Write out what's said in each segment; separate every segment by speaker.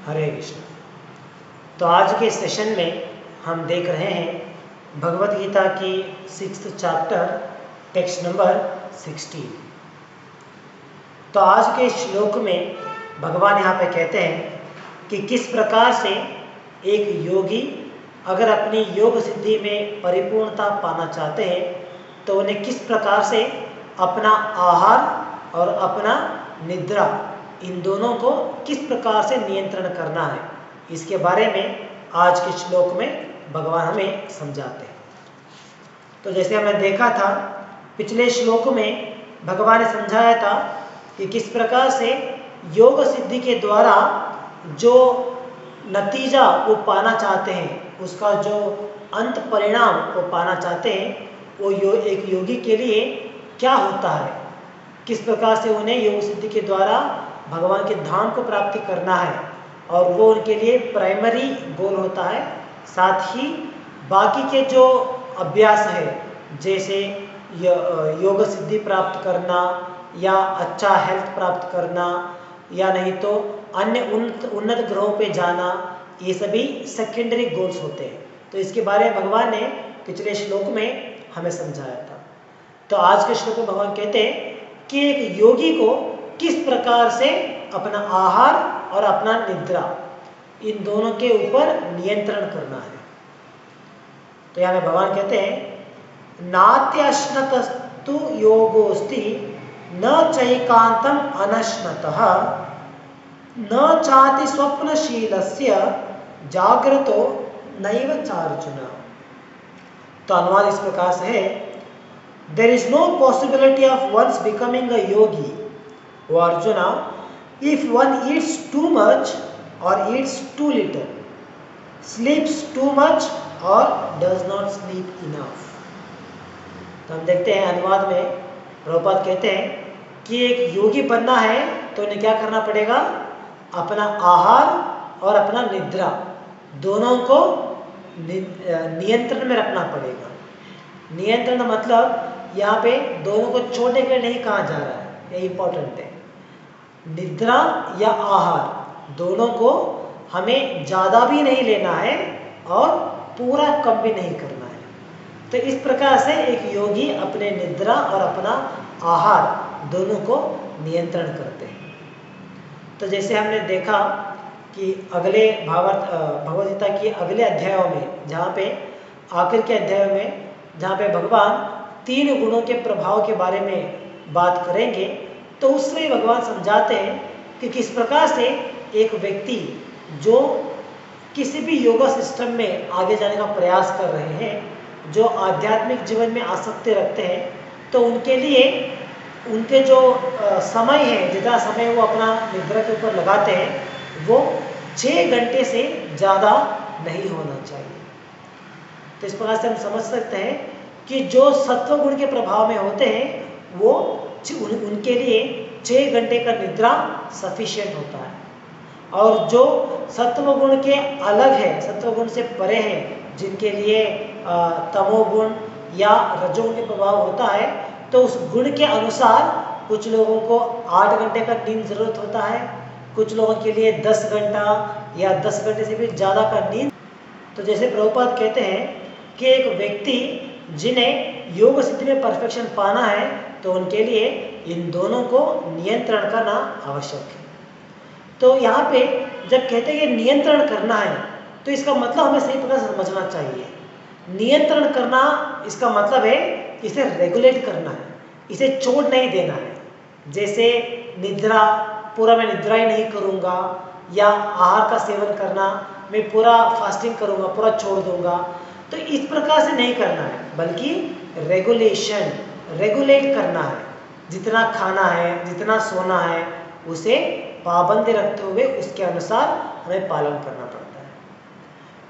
Speaker 1: हरे कृष्ण। तो आज के सेशन में हम देख रहे हैं भगवत गीता की 6th चैप्टर टेक्स्ट नंबर 16। तो आज के श्लोक में भगवान यहाँ पे कहते हैं कि किस प्रकार से एक योगी अगर अपनी योग सिद्धि में परिपूर्णता पाना चाहते हैं तो उन्हें किस प्रकार से अपना आहार और अपना निद्रा इन दोनों को किस प्रकार से नियंत्रण करना है, इसके बारे में आज के श्लोक में भगवान हमें समझाते हैं। तो जैसे हमने देखा था पिछले श्लोक में भगवान ने समझाया था कि किस प्रकार से योग सिद्धि के द्वारा जो नतीजा वो पाना चाहते हैं, उसका जो अंत परिणाम वो पाना चाहते हैं, वो एक योगी के लिए क्या होता है, किस प्रकार से उन्हें योग सिद्धि के द्वारा भगवान के धाम को प्राप्ति करना है और वो उनके लिए प्राइमरी गोल होता है। साथ ही बाकी के जो अभ्यास है जैसे योग सिद्धि प्राप्त करना या अच्छा हेल्थ प्राप्त करना या नहीं तो अन्य उन्नत ग्रहों पे जाना, ये सभी सेकेंडरी गोल्स होते हैं। तो इसके बारे में भगवान ने पिछले श्लोक में हमें समझाया था। तो आज के श्लोक में भगवान कहते हैं कि एक योगी को किस प्रकार से अपना आहार और अपना निद्रा इन दोनों के ऊपर नियंत्रण करना है। तो यहाँ भगवान कहते हैं नात्यश्नतस्तु योगोस्ति न चैकांतम अनश्नतः न चाति स्वप्नशीलस्य जाग्रतो नैव चार्जुन। तो अनुवाद इस प्रकार से है, there is no possibility of one's becoming a yogi, O Arjuna, if one eats too much or eats too little, sleeps too much or does not sleep enough। तो हम देखते हैं अनुवाद में प्रभुपाद कहते हैं कि एक योगी बनना है तो उन्हें क्या करना पड़ेगा, अपना आहार और अपना निद्रा दोनों को नियंत्रण में रखना पड़ेगा। नियंत्रण मतलब यहाँ पे दोनों को छोड़ने के लिए नहीं कहा जा रहा है, ये इम्पोर्टेंट है। निद्रा या आहार दोनों को हमें ज़्यादा भी नहीं लेना है और पूरा कम भी नहीं करना है। तो इस प्रकार से एक योगी अपने निद्रा और अपना आहार दोनों को नियंत्रण करते हैं। तो जैसे हमने देखा कि अगले भगवद गीता के अगले अध्यायों में, जहाँ पे आखिर के अध्यायों में जहाँ पे भगवान 3 गुणों के प्रभाव के बारे में बात करेंगे, तो उसमें भगवान समझाते हैं कि किस प्रकार से एक व्यक्ति जो किसी भी योगा सिस्टम में आगे जाने का प्रयास कर रहे हैं, जो आध्यात्मिक जीवन में आसक्ति रखते हैं, तो उनके लिए उनके जो समय है, जितना समय वो अपना निद्रा के ऊपर लगाते हैं वो 6 घंटे से ज़्यादा नहीं होना चाहिए। तो इस प्रकार से हम समझ सकते हैं कि जो सत्व गुण के प्रभाव में होते हैं वो उनके लिए 6 घंटे का निद्रा सफिशिएंट होता है, और जो सत्व गुण के अलग है, सत्व गुण से परे हैं, जिनके लिए तमोगुण या रजोगुण के प्रभाव होता है, तो उस गुण के अनुसार कुछ लोगों को 8 घंटे का नींद ज़रूरत होता है, कुछ लोगों के लिए 10 घंटा या 10 घंटे से भी ज़्यादा का नींद। तो जैसे प्रभुपाद कहते हैं कि एक व्यक्ति जिन्हें योग सिद्धि में परफेक्शन पाना है तो उनके लिए इन दोनों को नियंत्रण करना आवश्यक है। तो यहाँ पे जब कहते हैं कि नियंत्रण करना है तो इसका मतलब हमें सही प्रकार से समझना चाहिए। नियंत्रण करना इसका मतलब है इसे रेगुलेट करना है, इसे छोड़ नहीं देना है। जैसे निद्रा, पूरा मैं निद्रा ही नहीं करूँगा, या आहार का सेवन करना, मैं पूरा फास्टिंग करूँगा, पूरा छोड़ दूँगा, तो इस प्रकार से नहीं करना है, बल्कि रेगुलेट करना है। जितना खाना है, जितना सोना है, उसे पाबंदी रखते हुए उसके अनुसार हमें पालन करना पड़ता है।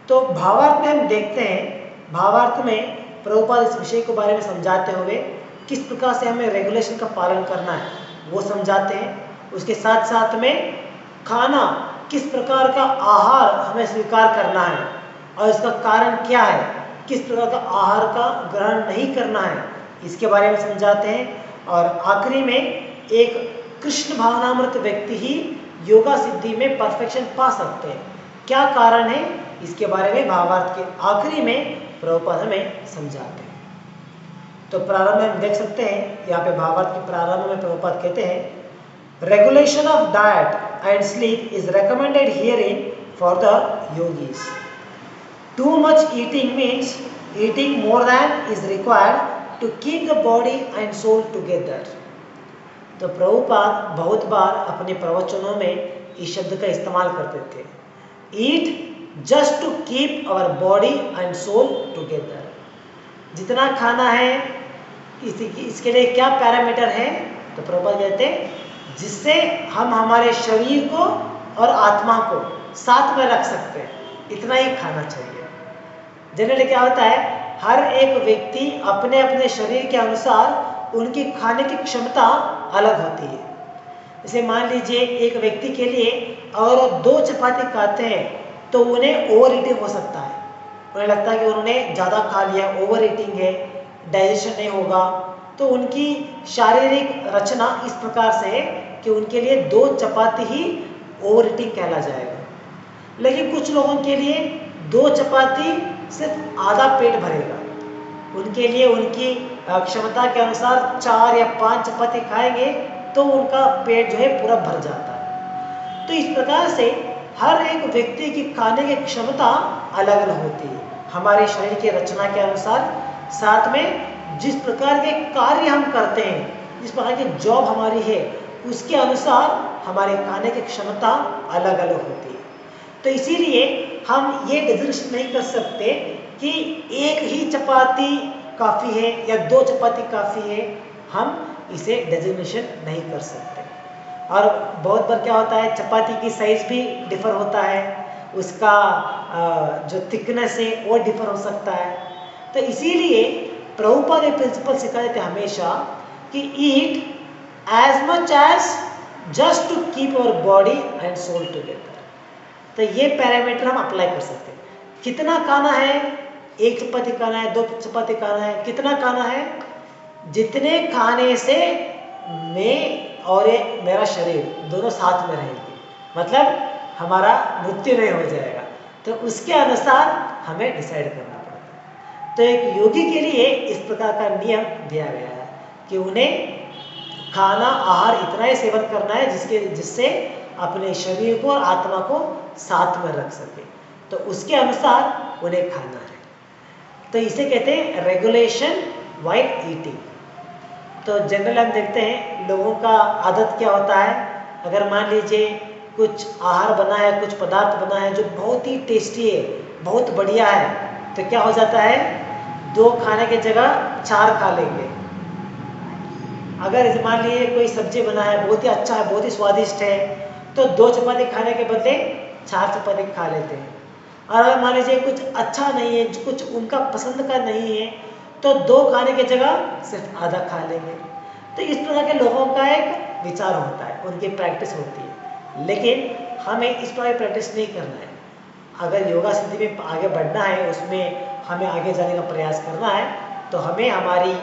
Speaker 1: तो भावार्थ में हम देखते हैं, भावार्थ में प्रभुपाद इस विषय के बारे में समझाते हुए किस प्रकार से हमें रेगुलेशन का पालन करना है वो समझाते हैं। उसके साथ साथ में खाना, किस प्रकार का आहार हमें स्वीकार करना है और इसका कारण क्या है, किस प्रकार का आहार का ग्रहण नहीं करना है, इसके बारे में समझाते हैं। और आखिरी में एक कृष्ण भावनामृत व्यक्ति ही योगा सिद्धि में परफेक्शन पा सकते हैं। क्या कारण है, इसके बारे में भावार्थ के आखिरी में प्रभुपाद हमें समझाते हैं। तो प्रारंभ में हम देख सकते हैं, यहाँ पे भावार्थ के प्रारंभ में प्रभुपाद कहते हैं regulation of diet and sleep is recommended herein for the yogis. Too much eating means eating more than is required to keep the body and soul together. तो प्रभुपाद बहुत बार अपने प्रवचनों में इस शब्द का इस्तेमाल करते थे, eat just to keep our body and soul together. जितना खाना है इसके लिए क्या पैरामीटर है, तो प्रभुपाद कहते हैं जिससे हम हमारे शरीर को और आत्मा को साथ में रख सकते हैं, इतना ही खाना चाहिए। जनरली क्या होता है, हर एक व्यक्ति अपने अपने शरीर के अनुसार उनकी खाने की क्षमता अलग होती है। जैसे मान लीजिए एक व्यक्ति के लिए अगर वो 2 चपाती खाते हैं तो उन्हें ओवर ईटिंग हो सकता है, उन्हें लगता है कि उन्होंने ज़्यादा खा लिया, ओवर ईटिंग है, डाइजेशन नहीं होगा। तो उनकी शारीरिक रचना इस प्रकार से है कि उनके लिए 2 चपाती ही ओवर ईटिंग कहला जाएगा। लेकिन कुछ लोगों के लिए 2 चपाती सिर्फ आधा पेट भरेगा, उनके लिए उनकी क्षमता के अनुसार 4 या 5 चपाती खाएंगे तो उनका पेट जो है पूरा भर जाता है। तो इस प्रकार से हर एक व्यक्ति की खाने की क्षमता अलग अलग होती है, हमारे शरीर की रचना के अनुसार, साथ में जिस प्रकार के कार्य हम करते हैं, जिस प्रकार की जॉब हमारी है, उसके अनुसार हमारे खाने की क्षमता अलग अलग होती है। तो इसीलिए हम ये डिफरेंशिएट नहीं कर सकते कि एक ही चपाती काफ़ी है या 2 चपाती काफ़ी है, हम इसे डेजिग्नेशन नहीं कर सकते। और बहुत बार क्या होता है, चपाती की साइज भी डिफर होता है, उसका जो थिकनेस है वो डिफर हो सकता है। तो इसीलिए प्रभुपाद ने प्रिंसिपल सिखाए थे हमेशा कि eat as much as just to keep our body and soul together. तो ये पैरामीटर हम अप्लाई कर सकते हैं। कितना खाना है, 1 चपाती खाना है, 2 चपाती खाना है, कितना खाना है, जितने खाने से मैं और मेरा शरीर दोनों साथ में रहेंगे, मतलब हमारा मृत्यु नहीं हो जाएगा। तो उसके अनुसार हमें डिसाइड करना पड़ता है। तो एक योगी के लिए इस प्रकार का नियम दिया गया है कि उन्हें खाना आहार इतना ही सेवन करना है जिससे अपने शरीर को और आत्मा को साथ में रख सके, तो उसके अनुसार उन्हें खाना है। तो इसे कहते हैं रेगुलेशन व्हाइल ईटिंग। तो जनरल हम देखते हैं लोगों का आदत क्या होता है, अगर मान लीजिए कुछ आहार बना है, कुछ पदार्थ बना है जो बहुत ही टेस्टी है, बहुत बढ़िया है, तो क्या हो जाता है, 2 खाने की जगह 4 खा लेंगे। अगर मान लीजिए कोई सब्जी बना है, बहुत ही अच्छा है, बहुत ही स्वादिष्ट है, तो 2 चपाती खाने के बदले 4 चपाती खा लेते हैं। और अगर मान लीजिए कुछ अच्छा नहीं है, कुछ उनका पसंद का नहीं है, तो 2 खाने की जगह सिर्फ आधा खा लेंगे। तो इस प्रकार के लोगों का एक विचार होता है, उनकी प्रैक्टिस होती है। लेकिन हमें इस प्रकार की प्रैक्टिस नहीं करना है। अगर योगा सिद्धि में आगे बढ़ना है, उसमें हमें आगे जाने का प्रयास करना है, तो हमें हमारी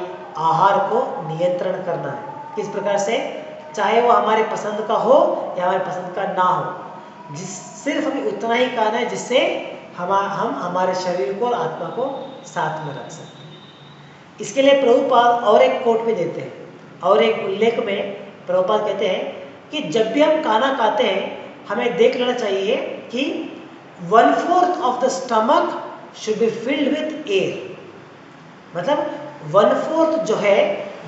Speaker 1: आहार को नियंत्रण करना है। किस प्रकार से, चाहे वो हमारे पसंद का हो या हमारे पसंद का ना हो, सिर्फ हमें उतना ही खाना है जिससे हम हमारे शरीर को और आत्मा को साथ में रख सकते हैं। इसके लिए प्रभुपाद और एक कोट भी देते हैं, और एक उल्लेख में प्रभुपाद कहते हैं कि जब भी हम खाना खाते हैं हमें देख लेना चाहिए कि 1/4 of the stomach should be filled with air. मतलब 1/4 जो है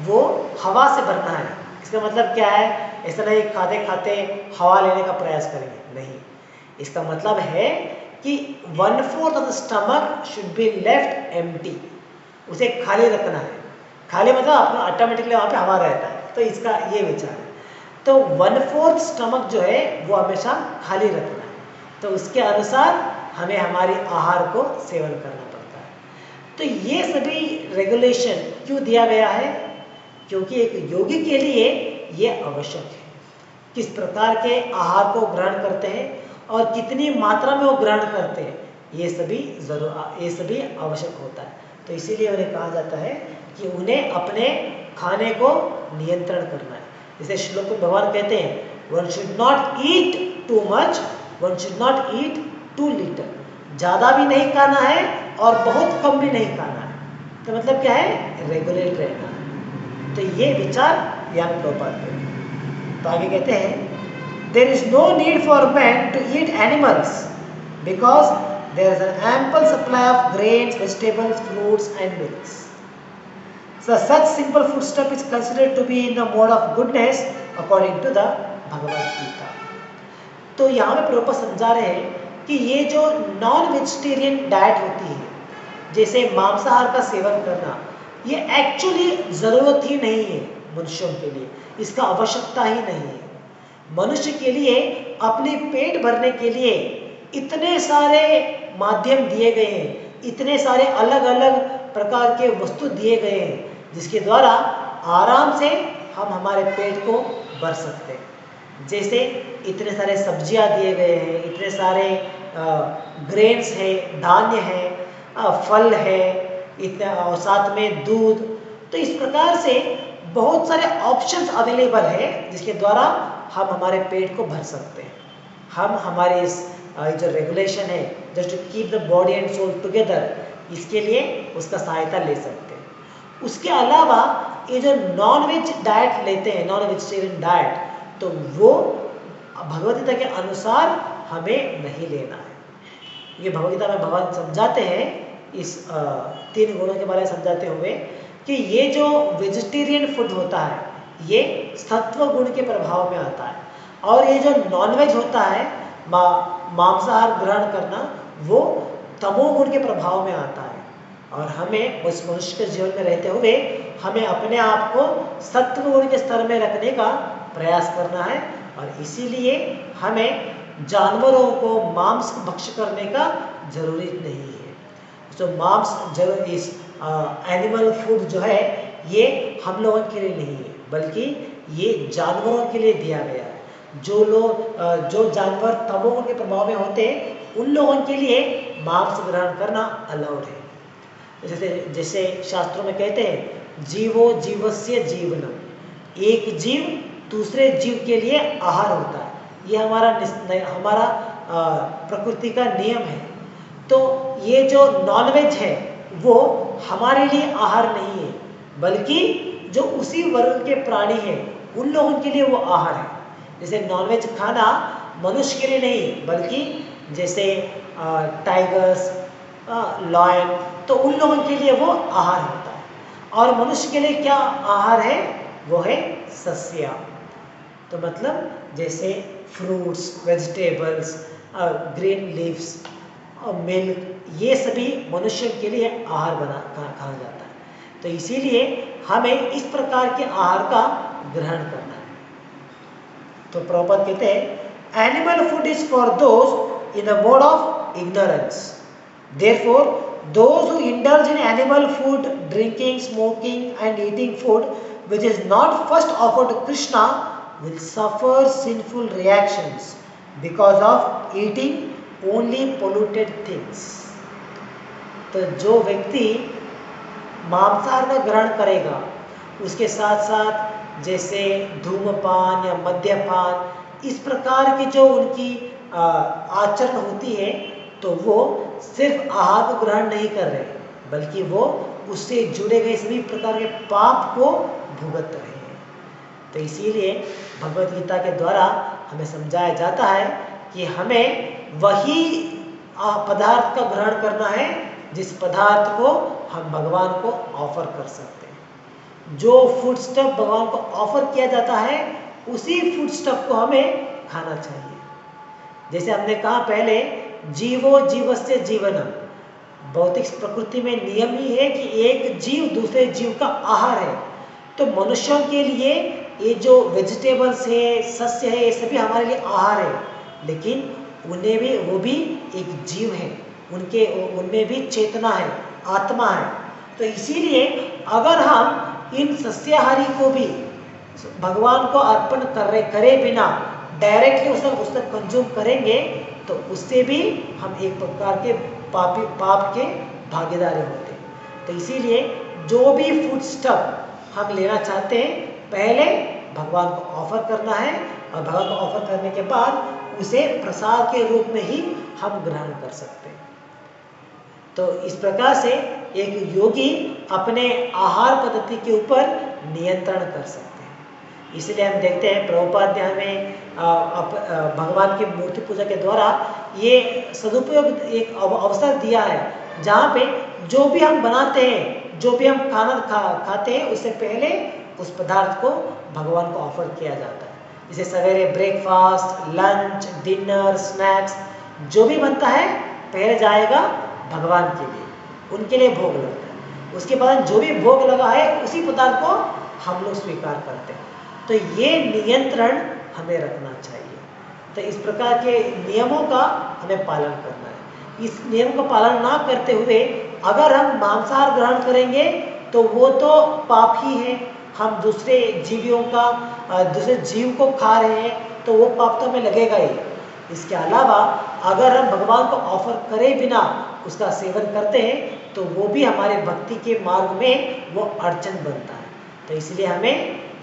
Speaker 1: वो हवा से भरना है। इसका मतलब क्या है, ऐसा नहीं खाते खाते हवा लेने का प्रयास करेंगे, नहीं। इसका मतलब है कि 1/4 of the stomach should be left empty, उसे खाली रखना है। खाली मतलब अपना ऑटोमेटिकली वहाँ पे हवा रहता है, तो इसका ये विचार है। तो 1/4 स्टमक जो है वो हमेशा खाली रखना है, तो उसके अनुसार हमें हमारी आहार को सेवन करना पड़ता है। तो ये सभी रेगुलेशन क्यों दिया गया है, क्योंकि एक योगी के लिए ये आवश्यक है, किस प्रकार के आहार को ग्रहण करते हैं और कितनी मात्रा में वो ग्रहण करते हैं, ये सभी आवश्यक होता है। तो इसीलिए उन्हें कहा जाता है कि उन्हें अपने खाने को नियंत्रण करना है। जैसे श्लोक में भगवान कहते हैं one should not eat too much, one should not eat too little, ज़्यादा भी नहीं खाना है और बहुत कम भी नहीं खाना है। तो मतलब क्या है, रेगुलेट रहना है। तो ये विचार यहाँ प्रभुपाद के। तो आगे कहते हैं, there is no need for man to eat animals because there is an ample supply of grains, vegetables, fruits and milks. So such simple foodstuff is considered to be in the mode of goodness according to the Bhagavad Gita. तो यहाँ पे प्रभुपाद समझा रहे हैं कि ये जो non vegetarian diet होती है, जैसे मांसाहार का सेवन करना, ये एक्चुअली ज़रूरत ही नहीं है मनुष्यों के लिए, इसका आवश्यकता ही नहीं है। मनुष्य के लिए अपने पेट भरने के लिए इतने सारे माध्यम दिए गए हैं, इतने सारे अलग अलग प्रकार के वस्तु दिए गए हैं जिसके द्वारा आराम से हम हमारे पेट को भर सकते हैं। जैसे इतने सारे सब्जियां दिए गए हैं, इतने सारे ग्रेन्स है, धान्य है, फल है, इतना और साथ में दूध। तो इस प्रकार से बहुत सारे ऑप्शंस अवेलेबल है जिसके द्वारा हम हमारे पेट को भर सकते हैं। हम हमारे इस जो रेगुलेशन है, just to keep the body and soul together, इसके लिए उसका सहायता ले सकते हैं। उसके अलावा ये जो नॉन वेज डाइट लेते हैं, नॉन वेजिटेरियन डाइट, तो वो भगवद गीता के अनुसार हमें नहीं लेना है। ये भगवद गीता में भगवान समझाते हैं इस 3 गुणों के बारे में समझाते हुए कि ये जो वेजिटेरियन फूड होता है ये सत्व गुण के प्रभाव में आता है, और ये जो नॉनवेज होता है, मांसाहार ग्रहण करना, वो तमोगुण के प्रभाव में आता है। और हमें उस मनुष्य के जीवन में रहते हुए हमें अपने आप को सत्व गुण के स्तर में रखने का प्रयास करना है, और इसीलिए हमें जानवरों को मांस भक्ष्य करने का जरूरी नहीं है। तो मांस इस एनिमल फूड जो है ये हम लोगों के लिए नहीं है, बल्कि ये जानवरों के लिए दिया गया है। जो जानवर तमोगुण के प्रभाव में होते हैं उन लोगों के लिए मांस ग्रहण करना अलाउड है। जैसे शास्त्रों में कहते हैं, जीवो जीवस्य जीवनम, एक जीव दूसरे जीव के लिए आहार होता है। ये हमारा प्रकृति का नियम है। तो ये जो नॉनवेज है वो हमारे लिए आहार नहीं है, बल्कि जो उसी वर्ग के प्राणी हैं उन लोगों के लिए वो आहार है। जैसे नॉनवेज खाना मनुष्य के लिए नहीं, बल्कि जैसे टाइगर्स, लॉयन, तो उन लोगों के लिए वो आहार होता है। और मनुष्य के लिए क्या आहार है, वो है सस्या। तो मतलब जैसे फ्रूट्स, वेजिटेबल्स, ग्रीन लीव्स और मिल्क, ये सभी मनुष्य के लिए आहार कहा जाता है। तो इसीलिए हमें इस प्रकार के आहार का ग्रहण करना है। तो प्रभुपाद कहते हैं, animal food is for those in the mode of ignorance, therefore those who indulge in animal food, drinking, smoking and eating food which is not first offered to Krishna will suffer sinful reactions because of eating only polluted things। तो जो व्यक्ति मांसाहार का ग्रहण करेगा, उसके साथ साथ जैसे धूमपान या मद्यपान, इस प्रकार की जो उनकी आचरण होती है, तो वो सिर्फ आहार को ग्रहण नहीं कर रहे, बल्कि वो उससे जुड़े गए सभी प्रकार के पाप को भुगत रहे हैं। तो इसीलिए भगवद गीता के द्वारा हमें समझाया जाता है कि हमें वही पदार्थ का ग्रहण करना है जिस पदार्थ को हम भगवान को ऑफर कर सकते हैं। जो फूड स्टफ भगवान को ऑफर किया जाता है, उसी फूड स्टफ को हमें खाना चाहिए। जैसे हमने कहा पहले, जीवो जीवस्य जीवनम, भौतिक प्रकृति में नियम ही है कि एक जीव दूसरे जीव का आहार है। तो मनुष्यों के लिए ये जो वेजिटेबल्स है, सस्य है, ये सभी हमारे लिए आहार है, लेकिन उन्हें भी, वो भी एक जीव है, उनमें भी चेतना है, आत्मा है। तो इसीलिए अगर हम इन सस्याहारी को भी भगवान को अर्पण करे बिना डायरेक्टली उसको कंज्यूम करेंगे, तो उससे भी हम एक प्रकार के पाप के भागीदारी होते हैं। तो इसीलिए जो भी फूड स्टफ हम लेना चाहते हैं, पहले भगवान को ऑफर करना है, और भगवान को ऑफर करने के बाद उसे प्रसाद के रूप में ही हम ग्रहण कर सकते हैं। तो इस प्रकार से एक योगी अपने आहार पद्धति के ऊपर नियंत्रण कर सकते हैं। इसलिए हम देखते हैं प्रभुपाद ने हमें भगवान की मूर्ति पूजा के द्वारा ये सदुपयोग एक अवसर दिया है, जहाँ पे जो भी हम बनाते हैं, जो भी हम खाना खाते हैं, उससे पहले उस पदार्थ को भगवान को ऑफर किया जाता है। जैसे सवेरे ब्रेकफास्ट, लंच, डिनर, स्नैक्स जो भी बनता है पहले जाएगा भगवान के लिए, उनके लिए भोग लगता है। उसके बाद जो भी भोग लगा है उसी पदार्थ को हम लोग स्वीकार करते हैं। तो ये नियंत्रण हमें रखना चाहिए। तो इस प्रकार के नियमों का हमें पालन करना है। इस नियम का पालन ना करते हुए अगर हम मांसाहार ग्रहण करेंगे तो वो तो पाप ही है। हम दूसरे जीवियों का, दूसरे जीव को खा रहे हैं तो वो पाप तो हमें लगेगा ही। इसके अलावा अगर हम भगवान को ऑफर करे बिना उसका सेवन करते हैं तो वो भी हमारे भक्ति के मार्ग में वो अड़चन बनता है। तो इसलिए हमें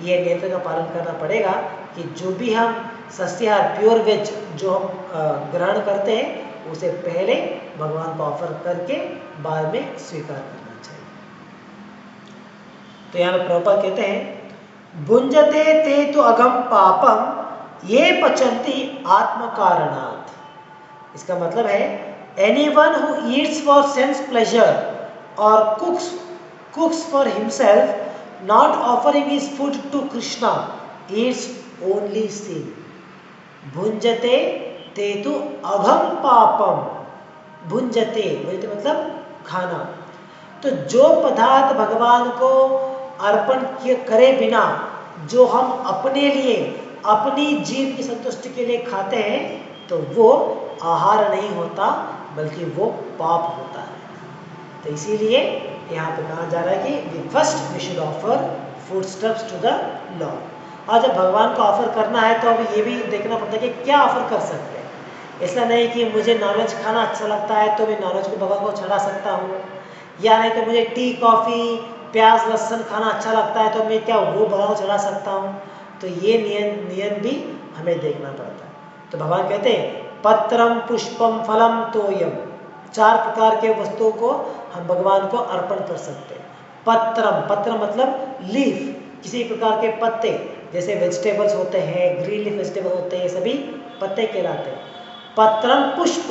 Speaker 1: ये नियंत्रण का पालन करना पड़ेगा कि जो भी हम सस्याहार प्योर वेज जो हम ग्रहण करते हैं उसे पहले भगवान को ऑफर करके बाद में स्वीकार करना चाहिए। तो यहाँ पे प्रभुपाद कहते हैं भुंजते ते तो अगम पापम ये पचंती आत्म कारणात्। इसका मतलब है anyone who eats for sense pleasure or cooks for himself, not offering his food to Krishna, eats only sin. भुंजते ते तो अघम पापम। भुंजते मतलब खाना। तो जो पदार्थ भगवान को अर्पण करे बिना जो हम अपने लिए, अपनी जीव की संतुष्टि के लिए खाते हैं तो वो आहार नहीं होता बल्कि वो पाप होता है। तो इसीलिए यहाँ पे कहा जा रहा है कि first we should offer food stuffs to the Lord. और जब भगवान को ऑफर करना है तो अब ये भी देखना पड़ता है कि क्या ऑफर कर सकते हैं। ऐसा नहीं कि मुझे नॉनवेज खाना अच्छा लगता है तो मैं नॉनवेज को भगवान को चढ़ा सकता हूँ, या नहीं तो मुझे टी, कॉफ़ी, प्याज, लहसुन खाना अच्छा लगता है तो मैं क्या वो भगवान को चढ़ा सकता हूँ। तो ये नियम भी हमें देखना पड़ता है। तो भगवान कहते हैं पत्रम, पुष्पम, फलम, तोयम, 4 प्रकार के वस्तुओं को हम भगवान को अर्पण कर सकते हैं। पत्रम, पत्र मतलब लीफ, किसी प्रकार के पत्ते, जैसे वेजिटेबल्स होते हैं, ग्रीन लीफ वेजिटेबल होते हैं, सभी पत्ते कहलाते हैं। पत्रम, पुष्प,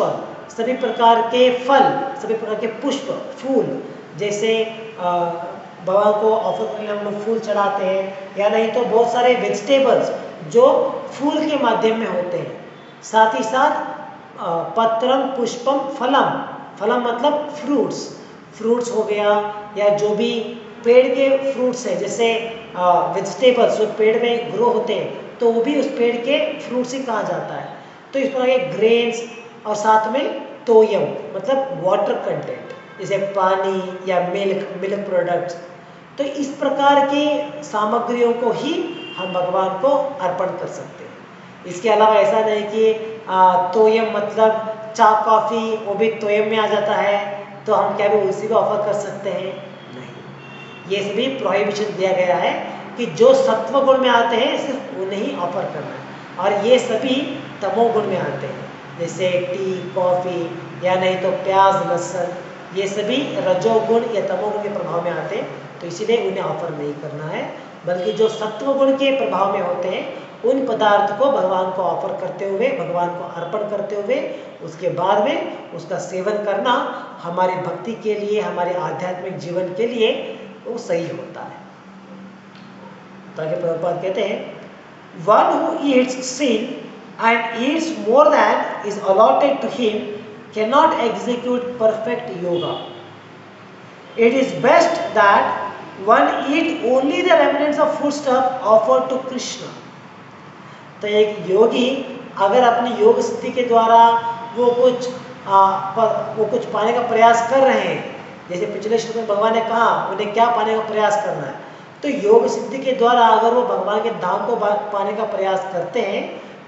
Speaker 1: सभी प्रकार के फल, सभी प्रकार के पुष्प, फूल, जैसे भगवान को ऑफर करने हम लोग फूल चढ़ाते हैं, या नहीं तो बहुत सारे वेजिटेबल्स जो फूल के माध्यम में होते हैं। साथ ही साथ पत्रम, पुष्पम, फलम, फलम मतलब फ्रूट्स हो गया, या जो भी पेड़ के फ्रूट्स हैं, जैसे वेजिटेबल्स जो पेड़ में ग्रो होते हैं तो वो भी उस पेड़ के फ्रूट्स ही कहा जाता है। तो इस प्रकार के ग्रेन्स, और साथ में तोयम मतलब वाटर कंटेंट, जैसे पानी या मिल्क प्रोडक्ट्स। तो इस प्रकार की सामग्रियों को ही हम भगवान को अर्पण कर सकते हैं। इसके अलावा ऐसा नहीं कि तोयम मतलब चाय, कॉफ़ी, वो भी तोयम में आ जाता है तो हम क्या भी उसी को ऑफर कर सकते हैं? नहीं, ये सभी प्रोहिबिशन दिया गया है कि जो सत्व गुण में आते हैं सिर्फ उन्हें ही ऑफर करना है, और ये सभी तमोगुण में आते हैं, जैसे टी, कॉफ़ी, या नहीं तो प्याज, लहसुन, ये सभी रजोगुण या तमोगुण के प्रभाव में आते हैं। तो इसीलिए उन्हें ऑफर नहीं करना है, बल्कि जो सत्व गुण के प्रभाव में होते हैं उन पदार्थ को भगवान को ऑफर करते हुए, भगवान को अर्पण करते हुए, उसके बाद में उसका सेवन करना हमारी भक्ति के लिए, हमारे आध्यात्मिक जीवन के लिए वो सही होता है। ताकि प्रभुपाद कहते हैं one who Yeats sin and eats more than is allotted to him cannot execute perfect yoga. It is best that one eat only the remnants of foodstuff offered to Krishna. तो एक योगी अगर अपनी योग सिद्धि के द्वारा वो कुछ पाने का प्रयास कर रहे हैं, जैसे पिछले श्लोक में भगवान ने कहा उन्हें क्या पाने का प्रयास करना है, तो योग सिद्धि के द्वारा अगर वो भगवान के धाम को पाने का प्रयास करते हैं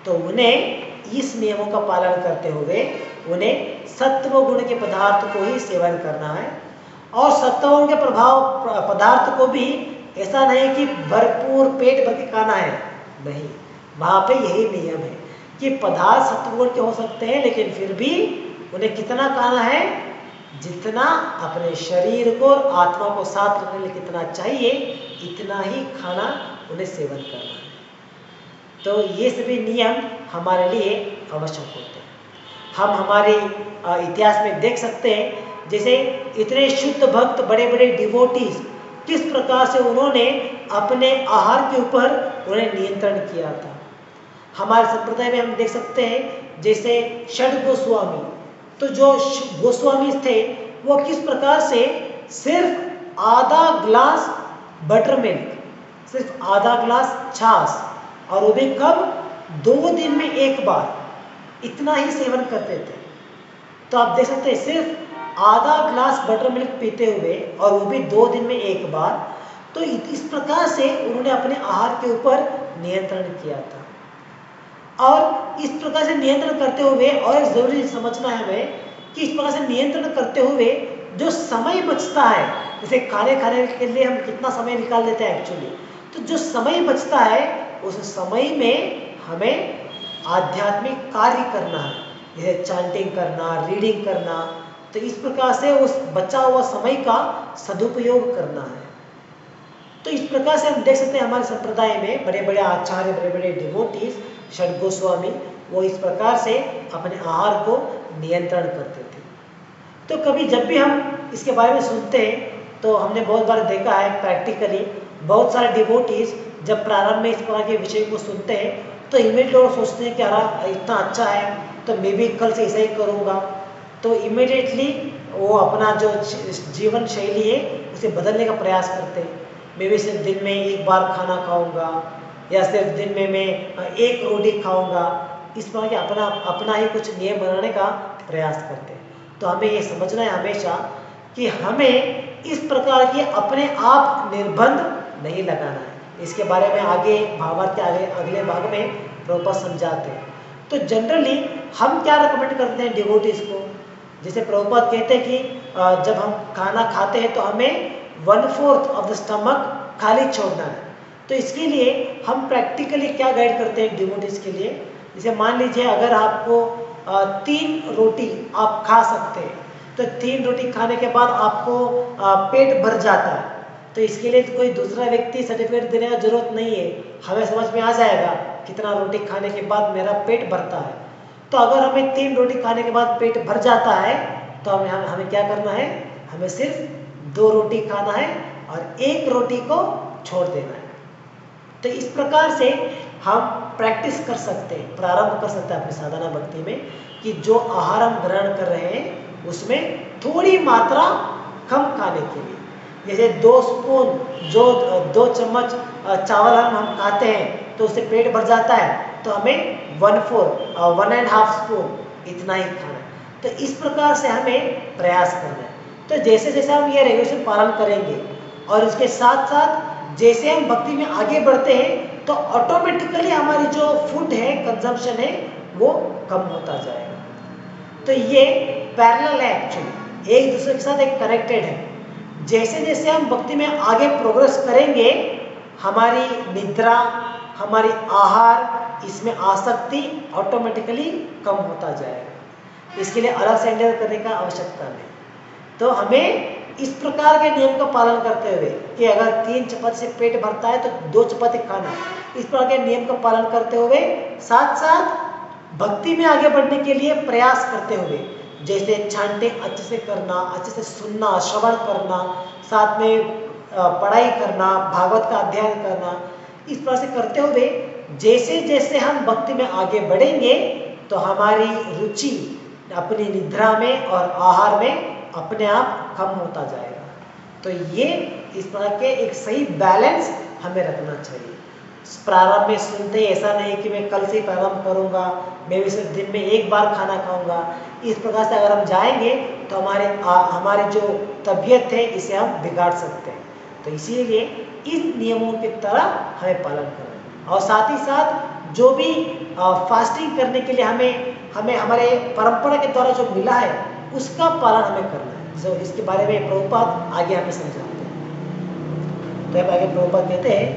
Speaker 1: तो उन्हें इस नियमों का पालन करते हुए उन्हें सत्व गुण के पदार्थ को ही सेवन करना है। और सत्व गुण के पदार्थ को भी ऐसा नहीं कि भरपूर पेट भर के खाना है, नहीं, वहाँ पे यही नियम है कि पदार्थ सत्वगुण के हो सकते हैं, लेकिन फिर भी उन्हें कितना खाना है, जितना अपने शरीर को और आत्मा को साथ रखने के लिए कितना चाहिए, इतना ही खाना उन्हें सेवन करना है। तो ये सभी नियम हमारे लिए आवश्यक होते हैं। हम हमारे इतिहास में देख सकते हैं, जैसे इतने शुद्ध भक्त, बड़े बड़े डिवोटीज, किस प्रकार से उन्होंने अपने आहार के ऊपर उन्हें नियंत्रण किया था। हमारे संप्रदाय में हम देख सकते हैं, जैसे षड गोस्वामी, तो जो गोस्वामी थे वो किस प्रकार से सिर्फ आधा ग्लास बटर मिल्क, सिर्फ आधा ग्लास छाछ, और वो भी कब, 2 दिन में एक बार, इतना ही सेवन करते थे। तो आप देख सकते हैं सिर्फ आधा ग्लास बटर मिल्क पीते हुए, और वो भी 2 दिन में एक बार। तो इस प्रकार से उन्होंने अपने आहार के ऊपर नियंत्रण किया था। और इस प्रकार से नियंत्रण करते हुए, और जरूरी समझना है हमें कि इस प्रकार से नियंत्रण करते हुए जो समय बचता है, जैसे खाने के लिए हम कितना समय निकाल लेते हैं एक्चुअली, तो जो समय बचता है उस समय में हमें आध्यात्मिक कार्य करना है, जैसे चांटिंग करना, रीडिंग करना। तो इस प्रकार से उस बचा हुआ समय का सदुपयोग करना है। तो इस प्रकार से हम देख सकते हैं हमारे संप्रदाय में बड़े बड़े आचार्य, बड़े बड़े डिवोटीज, षड गोस्वामी, वो इस प्रकार से अपने आहार को नियंत्रण करते थे। तो कभी जब भी हम इसके बारे में सुनते हैं, तो हमने बहुत बार देखा है प्रैक्टिकली, बहुत सारे डिवोटीज जब प्रारंभ में इस प्रकार के विषय को सुनते हैं तो इमीडिएटली वो सोचते हैं कि अरे इतना अच्छा है, तो मैं भी कल से ऐसा ही करूँगा। तो इमीडिएटली वो अपना जो जीवन शैली है उसे बदलने का प्रयास करते हैं। मैं भी सिर्फ दिन में एक बार खाना खाऊंगा, या सिर्फ दिन में मैं एक रोटी खाऊंगा। इस प्रकार के अपना ही कुछ नियम बनाने का प्रयास करते हैं। तो हमें ये समझना है हमेशा कि हमें इस प्रकार की अपने आप निर्बंध नहीं लगाना है। इसके बारे में आगे भावार्थ के अगले भाग में प्रभुपाद समझाते हैं। तो जनरली हम क्या रिकमेंड करते हैं डिवोटीज को, जैसे प्रभुपाद कहते हैं कि जब हम खाना खाते हैं तो हमें 1/4 ऑफ द स्टमक खाली छोड़ना है। तो इसके लिए हम प्रैक्टिकली क्या गाइड करते हैं डिवोटीज के लिए, जैसे मान लीजिए अगर आपको 3 रोटी आप खा सकते हैं, तो 3 रोटी खाने के बाद आपको पेट भर जाता है, तो इसके लिए तो कोई दूसरा व्यक्ति सर्टिफिकेट देने का जरूरत नहीं है, हमें समझ में आ जाएगा कितना रोटी खाने के बाद मेरा पेट भरता है। तो अगर हमें 3 रोटी खाने के बाद पेट भर जाता है तो हमें क्या करना है, हमें सिर्फ 2 रोटी खाना है और 1 रोटी को छोड़ देना है। तो इस प्रकार से हम प्रैक्टिस कर सकते हैं, प्रारंभ कर सकते हैं अपनी साधना भक्ति में, कि जो आहार हम ग्रहण कर रहे हैं उसमें थोड़ी मात्रा कम खाने के लिए, जैसे 2 स्पून, जो 2 चम्मच चावल हम खाते हैं तो उससे पेट भर जाता है, तो हमें 1/4 स्पून इतना ही खाना है। तो इस प्रकार से हमें प्रयास करना है। तो जैसे जैसे हम ये रेगुलेशन पालन करेंगे और इसके साथ साथ जैसे हम भक्ति में आगे बढ़ते हैं, तो ऑटोमेटिकली हमारी जो फूड है, कंजम्पशन है, वो कम होता जाएगा। तो ये पैरेलल है एक्चुअली, एक दूसरे के साथ एक कनेक्टेड है। जैसे जैसे हम भक्ति में आगे प्रोग्रेस करेंगे, हमारी निद्रा, हमारी आहार, इसमें आसक्ति ऑटोमेटिकली कम होता जाएगा। इसके लिए अलग से एंडर करने का आवश्यकता नहीं। तो हमें इस प्रकार के नियम का पालन करते हुए कि अगर 3 चपाती से पेट भरता है तो 2 चपाती खाना, इस प्रकार के नियम का पालन करते हुए साथ साथ भक्ति में आगे बढ़ने के लिए प्रयास करते हुए, जैसे चांटिंग अच्छे से करना, अच्छे से सुनना, श्रवण करना, साथ में पढ़ाई करना, भागवत का अध्ययन करना, इस प्रकार से करते हुए जैसे जैसे हम भक्ति में आगे बढ़ेंगे तो हमारी रुचि अपनी निद्रा में और आहार में अपने आप कम होता जाएगा। तो ये इस प्रकार के एक सही बैलेंस हमें रखना चाहिए। प्रारंभ में सुनते ही ऐसा नहीं कि मैं कल से ही प्रारंभ करूंगा, मैं भी सिर्फ दिन में एक बार खाना खाऊंगा। इस प्रकार से अगर हम जाएंगे तो हमारी जो तबीयत है इसे हम बिगाड़ सकते हैं। तो इसीलिए इन नियमों की तरह हमें पालन करना है। और साथ ही साथ जो भी फास्टिंग करने के लिए हमें हमारे परंपरा के द्वारा जो मिला है उसका पालन हमें करना है। जो इसके बारे में प्रभुपाद आगे हमें समझाते हैं। तो अब आगे प्रभुपाद कहते हैं,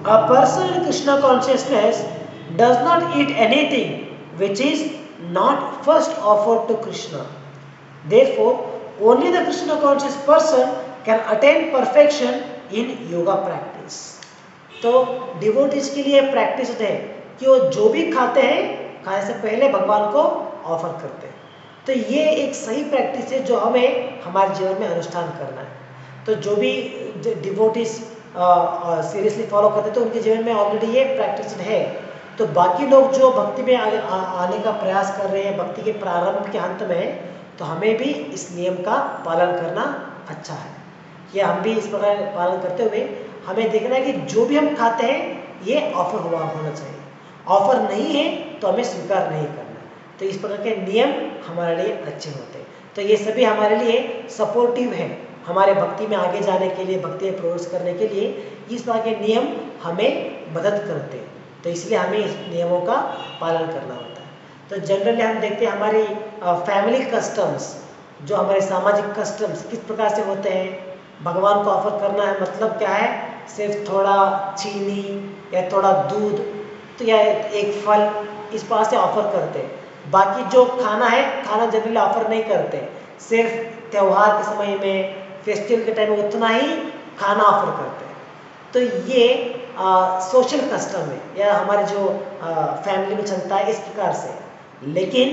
Speaker 1: A person in Krishna consciousness does not eat anything which is not first offered to Krishna. Therefore, only the Krishna conscious person can attain perfection in yoga practice. तो डिवोटीज के लिए प्रैक्टिस है कि वो जो भी खाते हैं खाने से पहले भगवान को ऑफर करते हैं। तो ये एक सही प्रैक्टिस है जो हमें हमारे जीवन में अनुष्ठान करना है। तो जो भी डिवोटीज सीरियसली फॉलो करते हैं तो उनके जीवन में ऑलरेडी ये प्रैक्टिस है। तो बाकी लोग जो भक्ति में आने का प्रयास कर रहे हैं भक्ति के प्रारंभ के अंत में, तो हमें भी इस नियम का पालन करना अच्छा है कि हम भी इस प्रकार पालन करते हुए हमें देखना है कि जो भी हम खाते हैं ये ऑफर होना चाहिए। ऑफर नहीं है तो हमें स्वीकार नहीं करना। तो इस प्रकार के नियम हमारे लिए अच्छे होते हैं। तो ये सभी हमारे लिए सपोर्टिव है, हमारे भक्ति में आगे जाने के लिए, भक्ति में प्रवेश करने के लिए इस प्रकार के नियम हमें मदद करते हैं। तो इसलिए हमें इस नियमों का पालन करना होता है। तो जनरली हम देखते हैं हमारी फैमिली कस्टम्स, जो हमारे सामाजिक कस्टम्स किस प्रकार से होते हैं। भगवान को ऑफर करना है मतलब क्या है, सिर्फ थोड़ा चीनी या थोड़ा दूध तो या एक फल इस प्रकार से ऑफर करते हैं। बाकी जो खाना है खाना जनरली ऑफर नहीं करते, सिर्फ त्यौहार के समय में, फेस्टिवल के टाइम में उतना ही खाना ऑफर करते हैं। तो ये सोशल कस्टम है या हमारे जो फैमिली में चलता है इस प्रकार से। लेकिन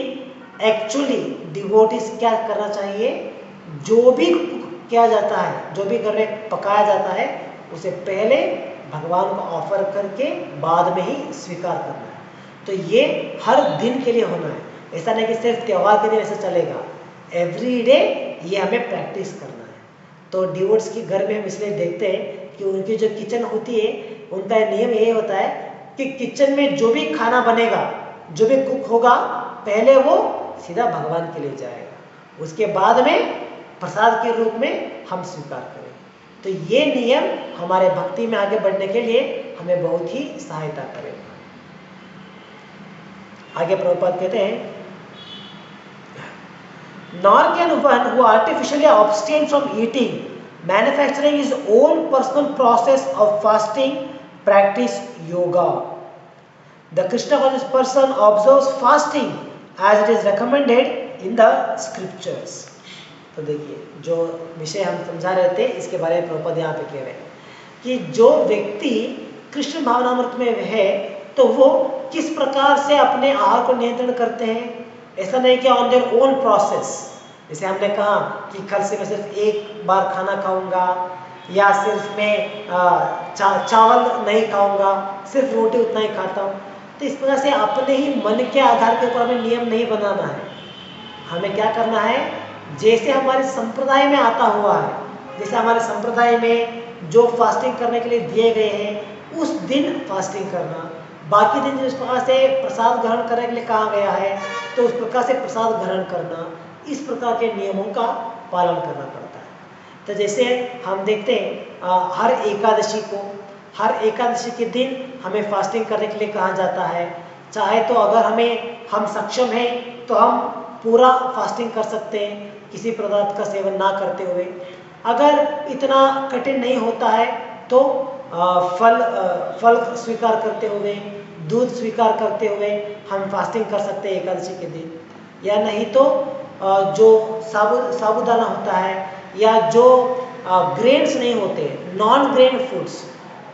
Speaker 1: एक्चुअली डिवोटीज क्या करना चाहिए, जो भी किया जाता है, जो भी घर में पकाया जाता है उसे पहले भगवान को ऑफर करके बाद में ही स्वीकार करना है। तो ये हर दिन के लिए होना है, ऐसा नहीं कि सिर्फ त्यौहार के दिन ऐसा चलेगा। एवरी डे ये हमें प्रैक्टिस करना है। तो डिवोट्स के घर में हम इसलिए देखते हैं कि उनकी जो किचन होती है उनका नियम ये होता है कि किचन में जो भी खाना बनेगा, जो भी कुक होगा, पहले वो सीधा भगवान के लिए जाएगा, उसके बाद में प्रसाद के रूप में हम स्वीकार करें। तो ये नियम हमारे भक्ति में आगे बढ़ने के लिए हमें बहुत ही सहायता करेगा। आगे प्रभुपाद कहते हैं, nor can one who artificially abstain from eating, manufacturing his own personal process of fasting, practice yoga. The Krishna conscious person observes fasting as it is recommended in the scriptures. तो देखिए जो विषय हम समझा रहे थे इसके बारे में प्रभुपाद यहाँ पे कह रहे हैं कि जो व्यक्ति कृष्ण भावनामृत में है तो वो किस प्रकार से अपने आहार को नियंत्रण करते हैं। ऐसा नहीं कि ऑन देयर ओन प्रोसेस, जैसे हमने कहा कि कल से मैं सिर्फ एक बार खाना खाऊंगा या सिर्फ मैं चावल नहीं खाऊंगा, सिर्फ रोटी उतना ही खाता हूँ। तो इस प्रकार से अपने ही मन के आधार के ऊपर हमें नियम नहीं बनाना है। हमें क्या करना है, जैसे हमारे संप्रदाय में आता हुआ है, जैसे हमारे संप्रदाय में जो फास्टिंग करने के लिए दिए गए हैं उस दिन फास्टिंग करना, बाकी दिन जिस प्रकार से प्रसाद ग्रहण करने के लिए कहा गया है तो उस प्रकार से प्रसाद ग्रहण करना, इस प्रकार के नियमों का पालन करना पड़ता है। तो जैसे हम देखते हैं हर एकादशी के दिन हमें फास्टिंग करने के लिए कहा जाता है। चाहे तो अगर हम सक्षम हैं तो हम पूरा फास्टिंग कर सकते हैं किसी पदार्थ का सेवन ना करते हुए। अगर इतना कठिन नहीं होता है तो फल स्वीकार करते हुए, दूध स्वीकार करते हुए हम फास्टिंग कर सकते हैं एकादशी के दिन। या नहीं तो जो साबूदाना होता है या जो ग्रेन्स नहीं होते, नॉन ग्रेन फूड्स,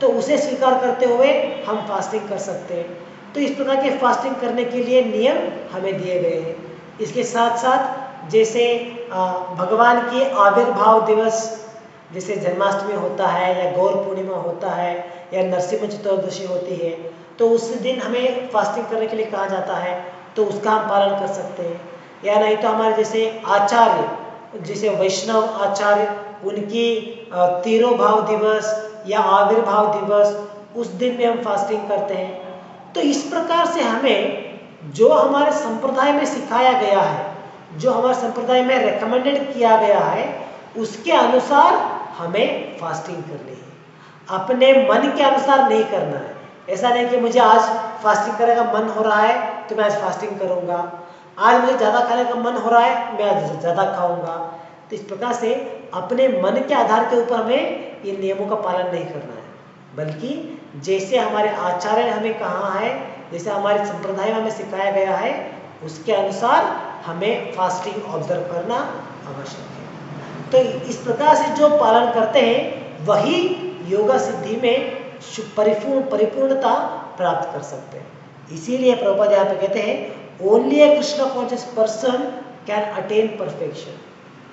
Speaker 1: तो उसे स्वीकार करते हुए हम फास्टिंग कर सकते हैं। तो इस प्रकार के फास्टिंग करने के लिए नियम हमें दिए गए हैं। इसके साथ साथ जैसे भगवान के आविर्भाव दिवस जैसे जन्माष्टमी होता है या गौर पूर्णिमा होता है या नरसिंह चतुर्दशी होती है, तो उस दिन हमें फास्टिंग करने के लिए कहा जाता है, तो उसका हम पालन कर सकते हैं। या नहीं तो हमारे जैसे आचार्य, जैसे वैष्णव आचार्य, उनकी तिरोभाव दिवस या आविर्भाव दिवस, उस दिन भी हम फास्टिंग करते हैं। तो इस प्रकार से हमें जो हमारे संप्रदाय में सिखाया गया है, जो हमारे संप्रदाय में रेकमेंडेड किया गया है, उसके अनुसार हमें फास्टिंग करनी है। अपने मन के अनुसार नहीं करना है। ऐसा नहीं कि मुझे आज फास्टिंग करने का मन हो रहा है तो मैं आज फास्टिंग करूंगा, आज मुझे ज़्यादा खाने का मन हो रहा है मैं आज ज़्यादा खाऊंगा। तो इस प्रकार से अपने मन के आधार के ऊपर हमें इन नियमों का पालन नहीं करना है, बल्कि जैसे हमारे आचार्य ने हमें कहा है, जैसे हमारे संप्रदाय में हमें सिखाया गया है, उसके अनुसार हमें फास्टिंग ऑब्जर्व करना आवश्यक है। तो इस प्रकार से जो पालन करते हैं वही योगा सिद्धि में परिपूर्णता प्राप्त कर सकते हैं। इसीलिए प्रभुपाद यहाँ पे कहते हैं only A Krishna conscious person can attain perfection.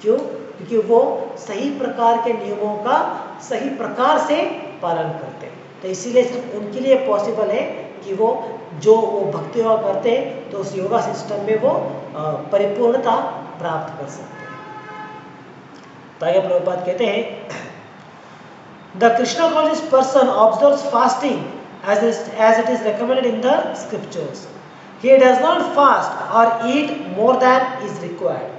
Speaker 1: क्यों? क्योंकि वो सही प्रकार के नियमों का सही प्रकार से पालन करते हैं। तो इसीलिए सिर्फ उनके लिए पॉसिबल है कि वो भक्ति योगा करते हैं तो उस योगा सिस्टम में वो परिपूर्णता प्राप्त कर सकते हैं। तो आगे प्रभुपाद कहते हैं the Krishna conscious person observes fasting as it is recommended in the scriptures. He does not fast or eat more than is required,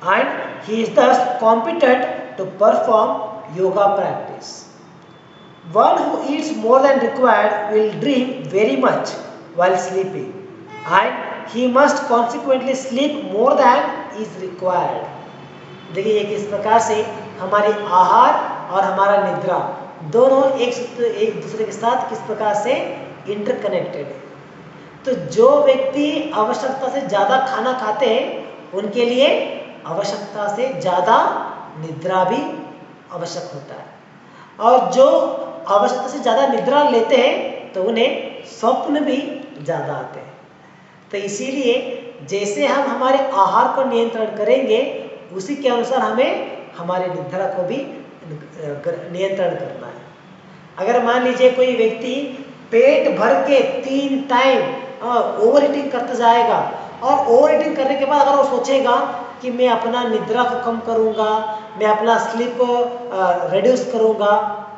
Speaker 1: and he is thus competent to perform yoga practice. One who eats more than required will dream very much while sleeping, and he must consequently sleep more than is required. देखिए किस प्रकार से हमारे आहार और हमारा निद्रा दोनों एक दूसरे के साथ किस प्रकार से इंटरकनेक्टेड है। तो जो व्यक्ति आवश्यकता से ज़्यादा खाना खाते हैं उनके लिए आवश्यकता से ज़्यादा निद्रा भी आवश्यक होता है, और जो आवश्यकता से ज़्यादा निद्रा लेते हैं तो उन्हें स्वप्न भी ज़्यादा आते हैं। तो इसीलिए जैसे हम हमारे आहार को नियंत्रण करेंगे उसी के अनुसार हमें हमारे निद्रा को भी नियंत्रण करना है। अगर मान लीजिए कोई व्यक्ति पेट भर के 3 टाइम ओवर ईटिंग करता जाएगा और ओवर ईटिंग करने के बाद अगर वो सोचेगा कि मैं अपना निद्रा को कम करूंगा, मैं अपना स्लीप को रिड्यूस करूंगा,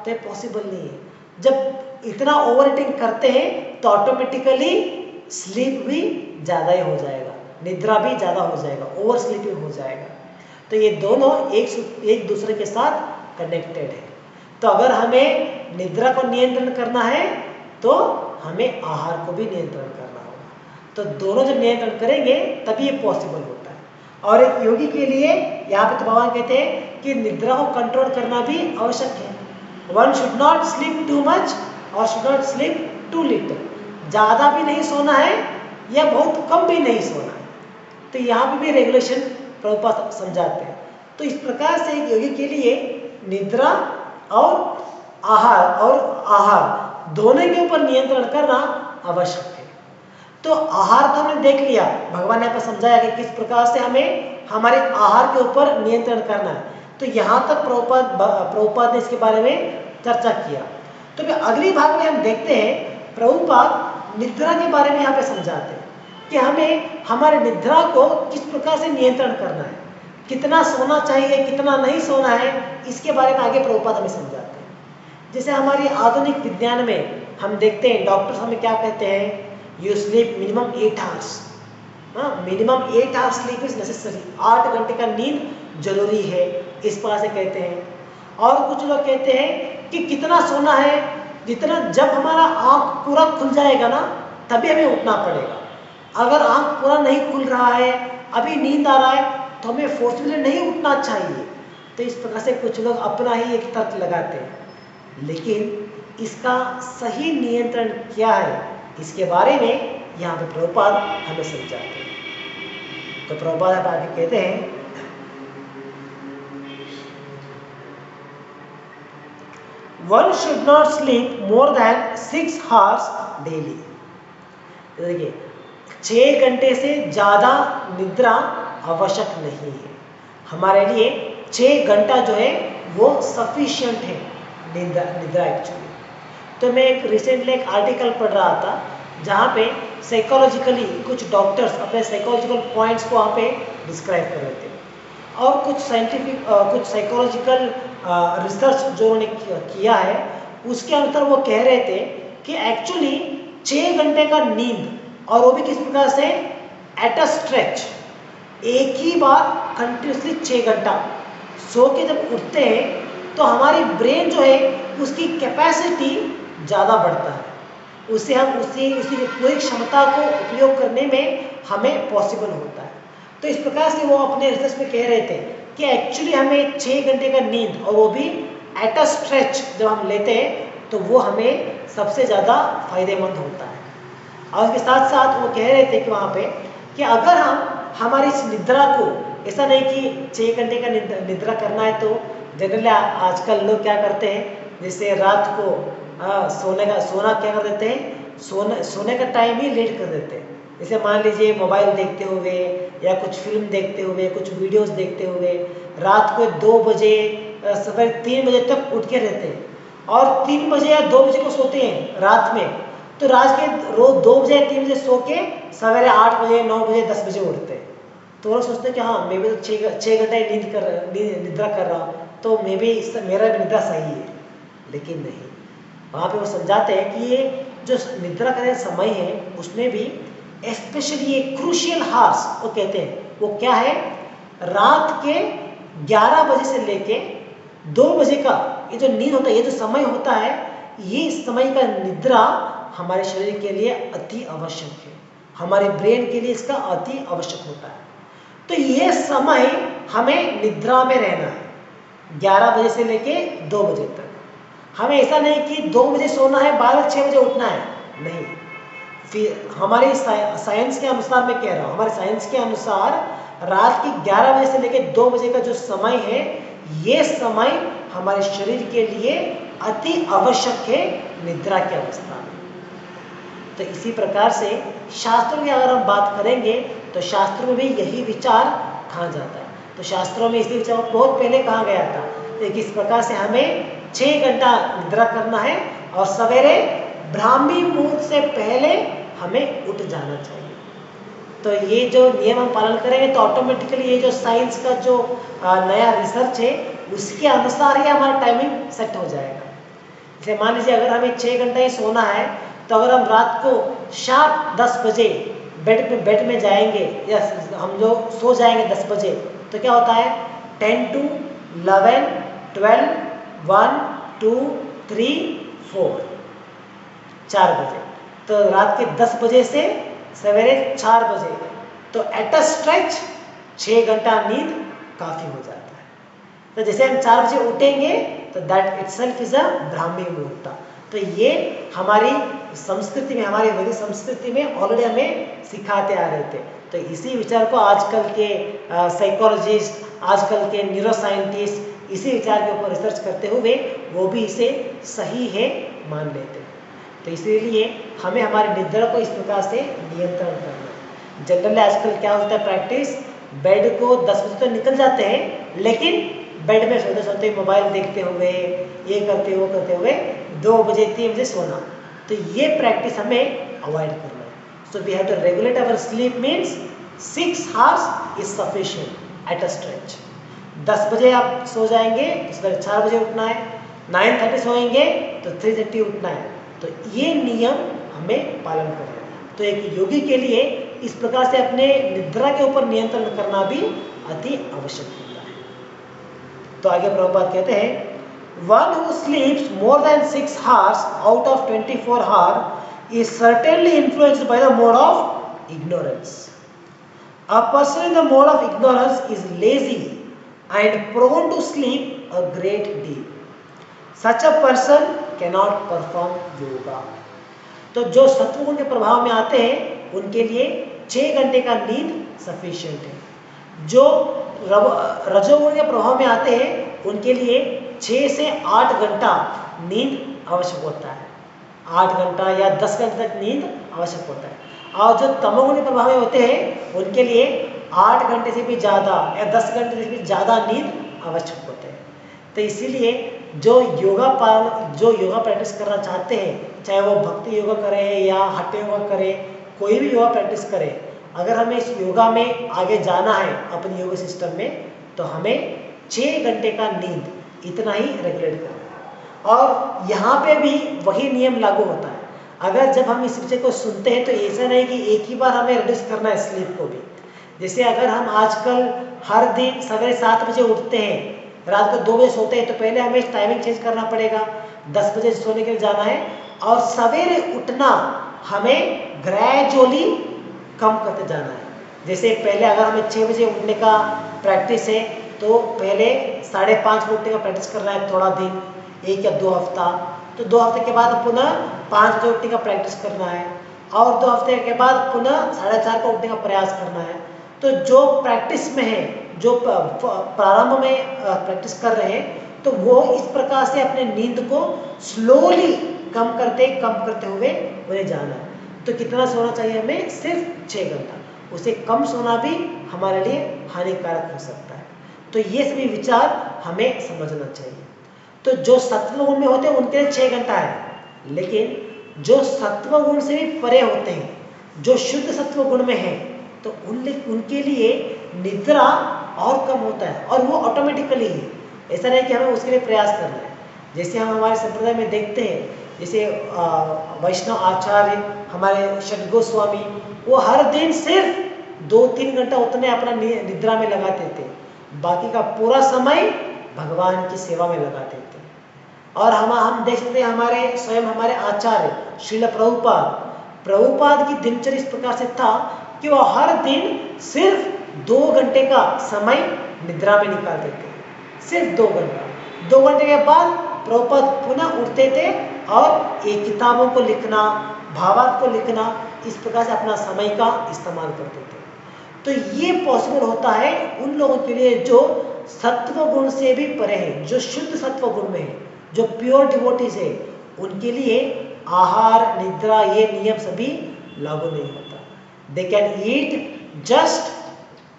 Speaker 1: तो ये पॉसिबल नहीं है। जब इतना ओवर ईटिंग करते हैं तो ऑटोमेटिकली स्लीप भी ज़्यादा ही हो जाएगा, निद्रा भी ज़्यादा हो जाएगा, ओवर स्लीपिंग हो जाएगा। तो ये दोनों एक दूसरे के साथ कनेक्टेड है। तो अगर हमें निद्रा को नियंत्रण करना है तो हमें आहार को भी नियंत्रण करना होगा। तो दोनों जब नियंत्रण करेंगे तभी ये पॉसिबल होता है। और एक योगी के लिए यहाँ पे तो भगवान कहते हैं कि निद्रा को कंट्रोल करना भी आवश्यक है। One should not sleep too much और should not sleep too little. ज़्यादा भी नहीं सोना है या बहुत कम भी नहीं सोना है। तो यहाँ पे भी रेगुलेशन प्रभुपाद समझाते हैं। तो इस प्रकार से एक योगी के लिए निद्रा और आहार दोनों के ऊपर नियंत्रण करना आवश्यक है। तो आहार तो हमने देख लिया, भगवान ने यहाँ पर समझाया कि किस प्रकार से हमें हमारे आहार के ऊपर नियंत्रण करना है। तो यहाँ तक प्रभुपाद ने इसके बारे में चर्चा किया। तो फिर अगली भाग में हम देखते हैं प्रभुपाद निद्रा के बारे में यहाँ पे समझाते हैं कि हमें हमारे निद्रा को किस प्रकार से नियंत्रण करना है, कितना सोना चाहिए, कितना नहीं सोना है, इसके बारे में आगे प्रभुपाद हमें समझाते हैं। जैसे हमारी आधुनिक विज्ञान में हम देखते हैं डॉक्टर्स हमें क्या कहते हैं, you sleep minimum 8 hours. Minimum 8 hours sleep is necessary. 8 घंटे का नींद जरूरी है, इस प्रकार से कहते हैं। और कुछ लोग कहते हैं कि कितना सोना है, जितना जब हमारा आँख पूरा खुल जाएगा ना तभी हमें उठना पड़ेगा। अगर आँख पूरा नहीं खुल रहा है, अभी नींद आ रहा है, तो हमें फोर्सफुली नहीं उठना चाहिए। तो इस प्रकार से कुछ लोग अपना ही एक तर्क लगाते हैं, लेकिन इसका सही नियंत्रण क्या है इसके बारे में यहाँ पे प्रभुपाद हमें समझाते हैं। तो प्रभुपाद आगे कहते हैं one should not sleep more than 6 hours daily. देखिए 6 घंटे से ज़्यादा निद्रा आवश्यक नहीं है। हमारे लिए 6 घंटा जो है वो सफिशिएंट है निद्रा एक्चुअली। तो मैं एक रिसेंटली एक आर्टिकल पढ़ रहा था जहाँ पे साइकोलॉजिकली कुछ डॉक्टर्स अपने साइकोलॉजिकल पॉइंट्स को वहाँ पे डिस्क्राइब कर रहे थे, और कुछ साइकोलॉजिकल रिसर्च जो उन्होंने किया है उसके अनुसार वो कह रहे थे कि एक्चुअली 6 घंटे का नींद, और वो भी किस प्रकार से एट अ स्ट्रेच, एक ही बार कंटिन्यूसली 6 घंटा सो के जब उठते हैं तो हमारी ब्रेन जो है उसकी कैपेसिटी ज़्यादा बढ़ता है, उससे हम उसी पूरी क्षमता को उपयोग करने में हमें पॉसिबल होता है। तो इस प्रकार से वो अपने रिसर्च में कह रहे थे कि एक्चुअली हमें 6 घंटे का नींद, और वो भी एट अ स्ट्रेच जब हम लेते हैं तो वो हमें सबसे ज़्यादा फायदेमंद होता है। और उसके साथ साथ वो कह रहे थे कि वहाँ पे कि अगर हम हमारी इस निद्रा को, ऐसा नहीं कि 6 घंटे का निद्रा करना है, तो जनरली आजकल लोग क्या करते हैं, जैसे रात को सोना क्या कर देते हैं, सोने का टाइम ही लेट कर देते हैं। जैसे मान लीजिए मोबाइल देखते हुए या कुछ फिल्म देखते हुए, कुछ वीडियोस देखते हुए रात को 2 बजे सवेरे 3 बजे तक उठ के रहते हैं, और 3 बजे या 2 बजे को सोते हैं रात में, तो रात के रोज 2 बजे या 3 बजे सो के सवेरे 8 बजे 9 बजे 10 बजे उठते हैं। तो वो लोग सोचते हैं कि हाँ मैं भी तो 6 घंटे निद्रा कर रहा हूँ, तो मे भी मेरा भी निद्रा सही है। लेकिन नहीं, वहाँ पे वो समझाते हैं कि ये जो निद्रा का समय है उसमें भी स्पेशली ये क्रूशियल हार्स वो कहते हैं, वो क्या है, रात के 11 बजे से लेके 2 बजे का ये जो नींद होता है, ये जो समय होता है, ये समय का निद्रा हमारे शरीर के लिए अति आवश्यक है, हमारे ब्रेन के लिए इसका अति आवश्यक होता है। तो ये समय हमें निद्रा में रहना है 11 बजे से लेके 2 बजे तक। हमें ऐसा नहीं कि 2 बजे सोना है 6 बजे उठना है, नहीं। फिर हमारी साइंस के अनुसार, मैं कह रहा हूँ हमारे साइंस के अनुसार, रात की 11 बजे से लेके 2 बजे का जो समय है, ये समय हमारे शरीर के लिए अति आवश्यक है निद्रा की अवस्था में। तो इसी प्रकार से शास्त्रों की अगर हम बात करेंगे तो शास्त्रों में भी यही विचार कहा जाता है। तो शास्त्रों में इसी विचार बहुत पहले कहा गया था कि किस प्रकार से हमें 6 घंटा निद्रा करना है और सवेरे ब्राह्मी मुहूर्त से पहले हमें उठ जाना चाहिए। तो ये जो नियम हम पालन करेंगे तो ऑटोमेटिकली ये जो साइंस का जो नया रिसर्च है उसके अनुसार ही हमारा टाइमिंग सेट हो जाएगा। जैसे मान लीजिए अगर हमें 6 घंटा ही सोना है, तो अगर हम रात को शार्प 10 बजे बेड में जाएंगे या हम जो सो जाएंगे 10 बजे, तो क्या होता है 10 to 11, 12, 1, 2, 3, 4, 4 बजे, तो रात के 10 बजे से सवेरे 4 बजे, तो एट अ स्ट्रेच 6 घंटा नींद काफ़ी हो जाता है। तो जैसे हम 4 बजे उठेंगे तो that itself is a Brahmi मुहूर्त। तो ये हमारी संस्कृति में, हमारी वैदिक संस्कृति में ऑलरेडी हमें सिखाते आ रहे थे। तो इसी विचार को आजकल के साइकोलॉजिस्ट, आजकल के न्यूरोसाइंटिस्ट इसी विचार के ऊपर रिसर्च करते हुए वो भी इसे सही है मान लेते हैं। तो इसीलिए हमें हमारी निद्रा को इस प्रकार से नियंत्रण करना है। जनरली आजकल क्या होता है प्रैक्टिस, बेड को 10 बजे तो निकल जाते हैं, लेकिन बेड में सोते सोते मोबाइल देखते हुए, ये करते वो करते हुए 2 बजे 3 बजे सोना। तो ये प्रैक्टिस हमें अवॉइड करना है। So we have to regulate our sleep means 6 hours is sufficient at a stretch. 10 बजे आप सो जाएंगे तो सुबह 4 बजे उठना है, 9:30 सोएंगे तो 3:30 उठना है। तो ये नियम हमें पालन करना है। तो एक योगी के लिए इस प्रकार से अपने निद्रा के ऊपर नियंत्रण करना भी अति आवश्यक होता है। तो आगे प्रभुपाद कहते हैं, One who sleeps more than 6 hours out of 24 hours is certainly influenced by the mode of ignorance. A person in the mode of ignorance is lazy and prone to sleep a great deal. Such a person cannot perform yoga. तो जो सत्वगुण के प्रभाव में आते हैं उनके लिए 6 घंटे का नींद सफिशिएंट है। जो रजोगुण के प्रभाव में आते हैं उनके लिए 6 से 8 घंटा नींद आवश्यक होता है। 8 घंटा या 10 घंटे तक नींद आवश्यक होता है। और जो तमोगुण के प्रभाव में होते हैं उनके लिए 8 घंटे से भी ज़्यादा या 10 घंटे से भी ज़्यादा नींद आवश्यक होते हैं। तो इसीलिए जो योगा प्रैक्टिस करना चाहते हैं, चाहे वो भक्ति योगा करें या हठ योगा करें, कोई भी योगा प्रैक्टिस करें, अगर हमें इस योगा में आगे जाना है अपने योगा सिस्टम में, तो हमें 6 घंटे का नींद इतना ही रेगुलेट करना है। और यहाँ पे भी वही नियम लागू होता है। अगर जब हम इस विषय को सुनते हैं तो ऐसा नहीं कि एक ही बार हमें रिड्यूस करना है स्लीप को भी। जैसे अगर हम आजकल हर दिन सवेरे 7 बजे उठते हैं, रात को 2 बजे सोते हैं, तो पहले हमें टाइमिंग चेंज करना पड़ेगा, 10 बजे सोने के लिए जाना है। और सवेरे उठना हमें ग्रेजुअली कम करते जाना है। जैसे पहले अगर हमें 6 बजे उठने का प्रैक्टिस है तो पहले 5:30 बजे उठने का प्रैक्टिस करना है थोड़ा दिन, 1 या 2 हफ्ता। तो 2 हफ्ते के बाद पुनः 5 बजे उठने का प्रैक्टिस करना है और 2 हफ्ते के बाद पुनः 4:30 को उठने का प्रयास करना है। तो जो प्रैक्टिस में है, जो प्रारंभ में प्रैक्टिस कर रहे हैं, तो वो इस प्रकार से अपने नींद को स्लोली कम करते हुए उन्हें जाना है। तो कितना सोना चाहिए हमें? सिर्फ 6 घंटा। उसे कम सोना भी हमारे लिए हानिकारक हो सकता है। तो ये सभी विचार हमें समझना चाहिए। तो जो सत्व गुण में होते हैं उनके लिए 6 घंटा है, लेकिन जो सत्व गुण से भी परे होते हैं, जो शुद्ध सत्व गुण में हैं, तो उनके लिए निद्रा और कम होता है और वो ऑटोमेटिकली है। ऐसा नहीं कि हमें उसके लिए प्रयास करना है। जैसे हम हमारे संप्रदाय में देखते हैं, जैसे वैष्णव आचार्य हमारे षड गोस्वामी, वो हर दिन सिर्फ 2-3 घंटा उतने अपना निद्रा में लगाते थे, बाकी का पूरा समय भगवान की सेवा में लगाते थे। और हम देख सकते हैं हमारे आचार्य श्रील प्रभुपाद की दिनचर्या इस प्रकार से था कि वो हर दिन सिर्फ 2 घंटे का समय निद्रा में निकालते थे, सिर्फ 2 घंटा। 2 घंटे के बाद प्रभुपाद पुनः उठते थे और ये किताबों को लिखना, भावार्थ को लिखना, इस प्रकार से अपना समय का इस्तेमाल करते थे। तो ये पॉसिबल होता है उन लोगों के लिए जो सत्व गुण से भी परे है, जो शुद्ध सत्व गुण में है, जो प्योर डिवोटीज है। उनके लिए आहार, निद्रा, ये नियम सभी लागू नहीं होता। They can eat just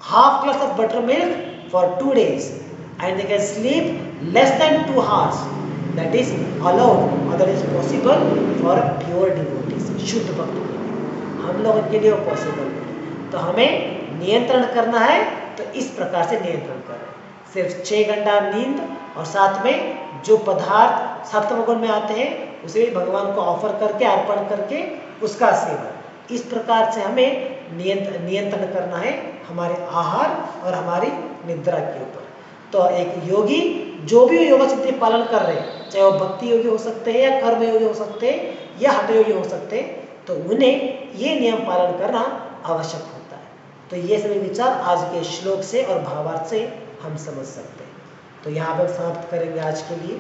Speaker 1: half glass of buttermilk for 2 days and they can sleep less than 2 hours. That is allowed or that is possible for pure devotees, शुद्ध भक्तों के लिए। हम लोगों के लिए वो पॉसिबल नहीं। तो हमें नियंत्रण करना है, तो इस प्रकार से नियंत्रण करें। सिर्फ 6 घंटा नींद और साथ में जो पदार्थ सत्व गुण में आते हैं उसे भी भगवान को ऑफर करके, अर्पण करके उसका सेवन, इस प्रकार से हमें नियंत्रण करना है हमारे आहार और हमारी निद्रा के ऊपर। तो एक योगी जो भी योगा सिद्धि पालन कर रहे हैं, चाहे वो भक्ति योगी हो सकते हैं या कर्म योगी हो सकते हैं या हठ योगी हो सकते हैं, तो उन्हें ये नियम पालन करना आवश्यक होता है। तो ये सभी विचार आज के श्लोक से और भावार्थ से हम समझ सकते हैं। तो यहाँ पर समाप्त करेंगे आज के लिए।